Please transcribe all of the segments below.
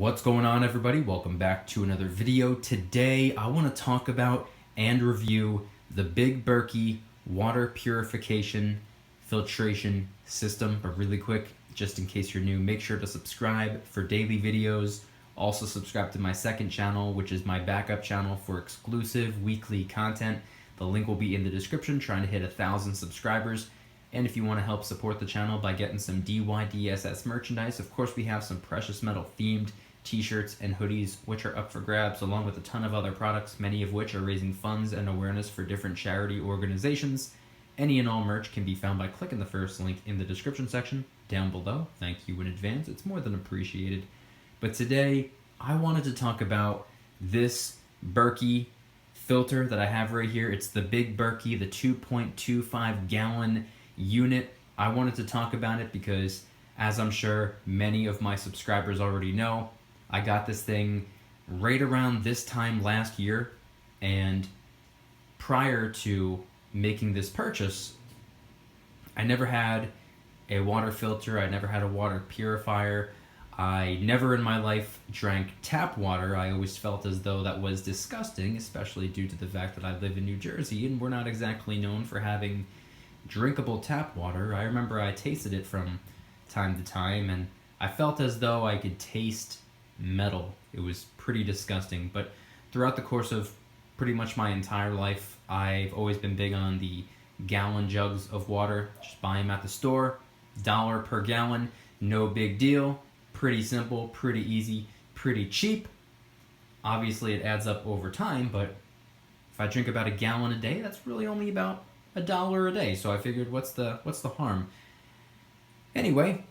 What's going on, everybody? Welcome back to another video. Today I want to talk about and review the Big Berkey Water Purification Filtration System. But really quick, just in case you're new, make sure to subscribe for daily videos. Also subscribe to my second channel, which is my backup channel for exclusive weekly content. The link will be in the description, trying to hit 1,000 subscribers. And if you want to help support the channel by getting some DYDSS merchandise, of course we have some precious metal themed t-shirts and hoodies which are up for grabs, along with a ton of other products, many of which are raising funds and awareness for different charity organizations. Any and all merch can be found by clicking the first link in the description section down below. Thank you in advance, it's more than appreciated. But today I wanted to talk about this Berkey filter that I have right here. It's the Big Berkey, the 2.25 gallon unit. I wanted to talk about it because, as I'm sure many of my subscribers already know, I got this thing right around this time last year, and prior to making this purchase, I never had a water filter, I never had a water purifier, I never in my life drank tap water. I always felt as though that was disgusting, especially due to the fact that I live in New Jersey and we're not exactly known for having drinkable tap water. I remember I tasted it from time to time and I felt as though I could taste metal. It was pretty disgusting. But throughout the course of pretty much my entire life, I've always been big on the gallon jugs of water. Just buy them at the store, $1 per gallon, no big deal. Pretty simple, pretty easy, pretty cheap. Obviously it adds up over time, but if I drink about a gallon a day, that's really only about $1 a day. So I figured, what's the harm? Anyway,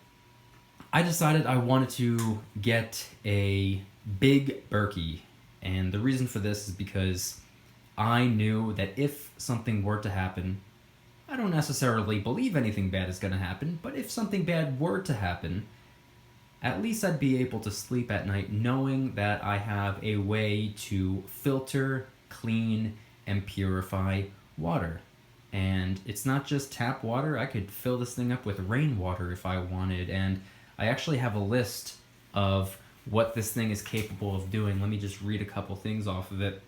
I decided I wanted to get a Big Berkey, and the reason for this is because I knew that if something were to happen, I don't necessarily believe anything bad is going to happen, but if something bad were to happen, at least I'd be able to sleep at night knowing that I have a way to filter, clean, and purify water. And it's not just tap water. I could fill this thing up with rainwater if I wanted. And I actually have a list of what this thing is capable of doing. Let me just read a couple things off of it.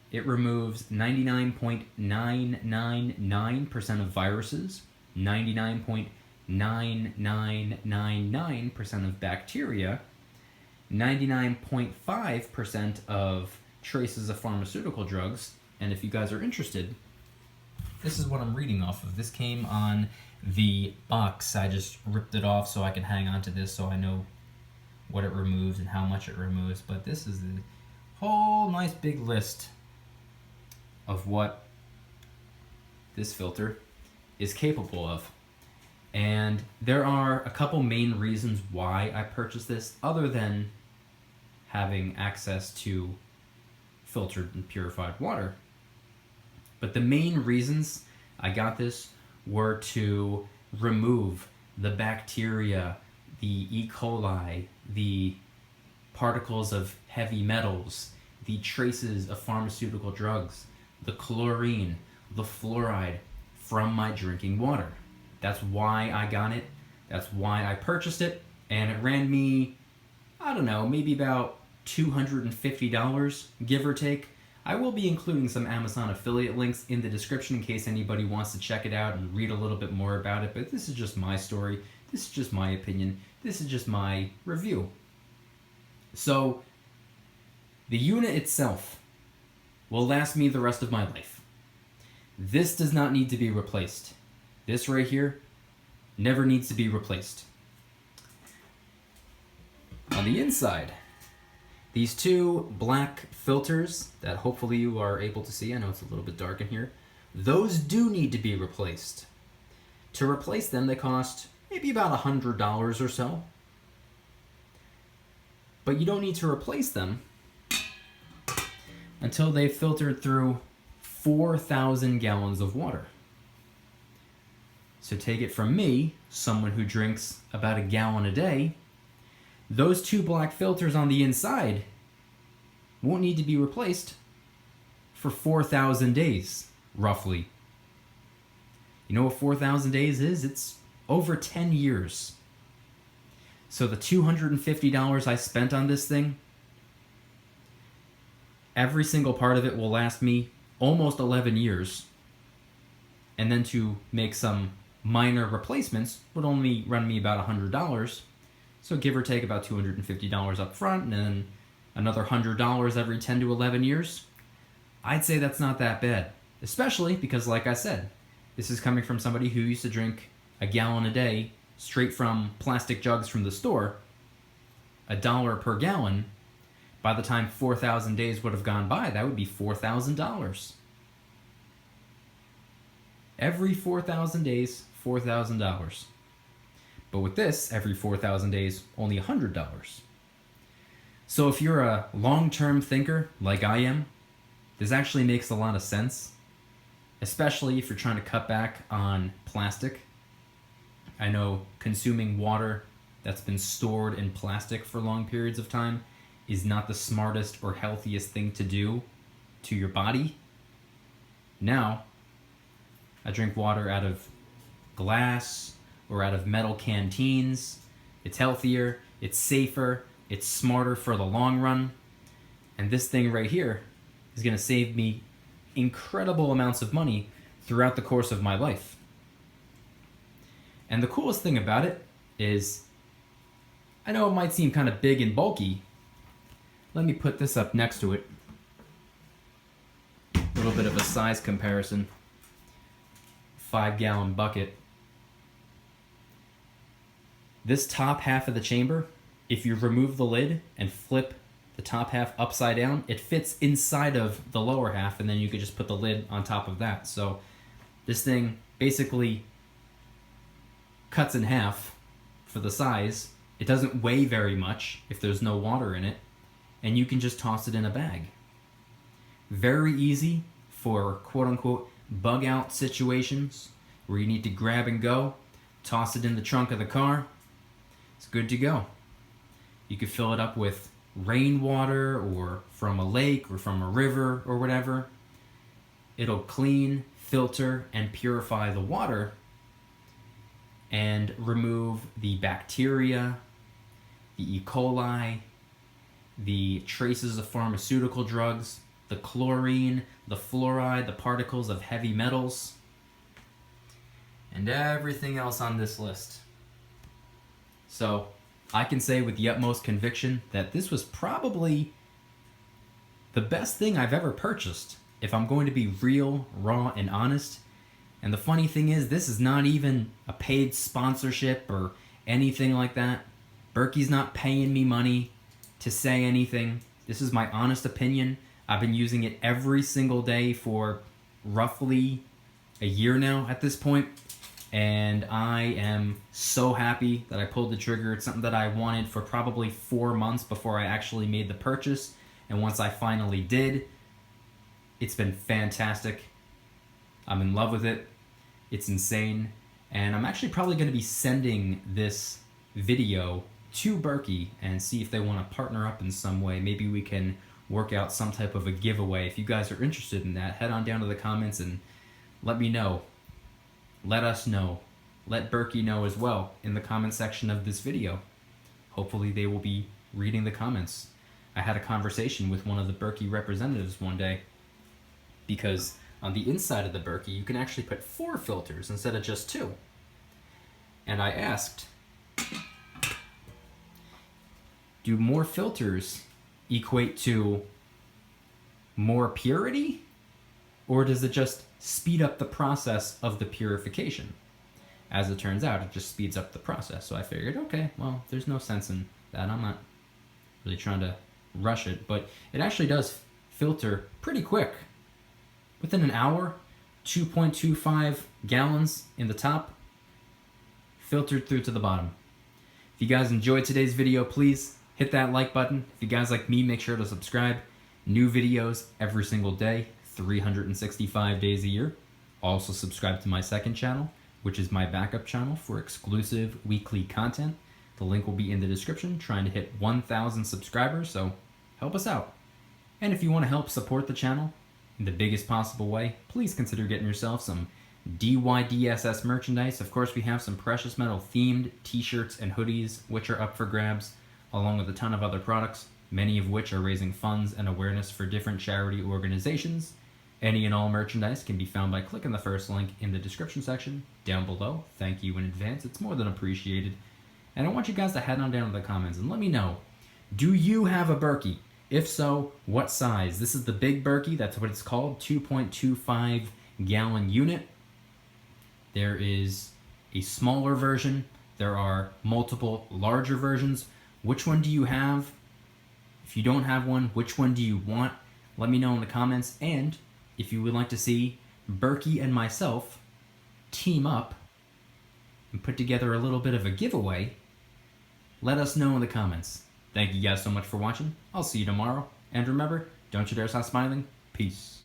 It removes 99.999% of viruses, 99.9999% of bacteria, 99.5% of traces of pharmaceutical drugs. And if you guys are interested, this is what I'm reading off of. This came on the box. I just ripped it off so I can hang on to this so I know what it removes and how much it removes. But this is the whole nice big list of what this filter is capable of. And there are a couple main reasons why I purchased this, other than having access to filtered and purified water. But the main reasons I got this were to remove the bacteria, the E. coli, the particles of heavy metals, the traces of pharmaceutical drugs, the chlorine, the fluoride from my drinking water. That's why I got it. That's why I purchased it. And it ran me, I don't know, maybe about $250, give or take. I will be including some Amazon affiliate links in the description in case anybody wants to check it out and read a little bit more about it, but this is just my story. This is just my opinion. This is just my review. So, the unit itself will last me the rest of my life. This does not need to be replaced. This right here never needs to be replaced. On the inside, these two black filters that hopefully you are able to see, I know it's a little bit dark in here, those do need to be replaced. To replace them, they cost maybe about $100 or so. But you don't need to replace them until they've filtered through 4,000 gallons of water. So take it from me, someone who drinks about a gallon a day, those two black filters on the inside won't need to be replaced for 4,000 days, roughly. You know what 4,000 days is? It's over 10 years. So the $250 I spent on this thing, every single part of it will last me almost 11 years. And then to make some minor replacements would only run me about $100. So give or take about $250 up front and then another $100 every 10 to 11 years. I'd say that's not that bad, especially because, like I said, this is coming from somebody who used to drink a gallon a day straight from plastic jugs from the store, $1 per gallon. By the time 4,000 days would have gone by, that would be $4,000. Every 4,000 days, $4,000. But with this, every 4,000 days, only $100. So if you're a long-term thinker like I am, this actually makes a lot of sense, especially if you're trying to cut back on plastic. I know consuming water that's been stored in plastic for long periods of time is not the smartest or healthiest thing to do to your body. Now, I drink water out of glass or out of metal canteens. It's healthier, it's safer, it's smarter for the long run. And this thing right here is gonna save me incredible amounts of money throughout the course of my life. And the coolest thing about it is, I know it might seem kind of big and bulky. Let me put this up next to it. A little bit of a size comparison. 5-gallon bucket. This top half of the chamber, if you remove the lid and flip the top half upside down, it fits inside of the lower half, and then you could just put the lid on top of that. So this thing basically cuts in half for the size. It doesn't weigh very much if there's no water in it, and you can just toss it in a bag. Very easy for quote-unquote bug out situations where you need to grab and go, toss it in the trunk of the car. It's good to go. You could fill it up with rainwater or from a lake or from a river or whatever. It'll clean, filter, and purify the water and remove the bacteria, the E. coli, the traces of pharmaceutical drugs, the chlorine, the fluoride, the particles of heavy metals, and everything else on this list. So I can say with the utmost conviction that this was probably the best thing I've ever purchased, if I'm going to be real, raw, and honest. And the funny thing is, this is not even a paid sponsorship or anything like that. Berkey's not paying me money to say anything. This is my honest opinion. I've been using it every single day for roughly a year now at this point. And I am so happy that I pulled the trigger. It's something that I wanted for probably 4 months before I actually made the purchase. And once I finally did, it's been fantastic. I'm in love with it. It's insane. And I'm actually probably going to be sending this video to Berkey and see if they want to partner up in some way. Maybe we can work out some type of a giveaway. If you guys are interested in that, head on down to the comments and let me know. Let us know. Let Berkey know as well in the comment section of this video. Hopefully they will be reading the comments. I had a conversation with one of the Berkey representatives one day, because on the inside of the Berkey you can actually put 4 filters instead of just 2. And I asked, do more filters equate to more purity? Or does it just speed up the process of the purification? As it turns out, it just speeds up the process. So I figured, okay, well, there's no sense in that. I'm not really trying to rush it, but it actually does filter pretty quick. Within an hour, 2.25 gallons in the top, filtered through to the bottom. If you guys enjoyed today's video, please hit that like button. If you guys like me, make sure to subscribe. New videos every single day, 365 days a year. Also subscribe to my second channel, which is my backup channel for exclusive weekly content. The link will be in the description. Trying to hit 1,000 subscribers, so help us out. And if you want to help support the channel in the biggest possible way, please consider getting yourself some DYDSS merchandise. Of course, we have some precious metal themed t-shirts and hoodies, which are up for grabs, along with a ton of other products, many of which are raising funds and awareness for different charity organizations. Any and all merchandise can be found by clicking the first link in the description section down below. Thank you in advance. It's more than appreciated. And I want you guys to head on down to the comments and let me know, do you have a Berkey? If so, what size? This is the Big Berkey. That's what it's called, 2.25 gallon unit. There is a smaller version. There are multiple larger versions. Which one do you have? If you don't have one, which one do you want? Let me know in the comments. And if you would like to see Berkey and myself team up and put together a little bit of a giveaway, let us know in the comments. Thank you guys so much for watching. I'll see you tomorrow. And remember, don't you dare stop smiling. Peace.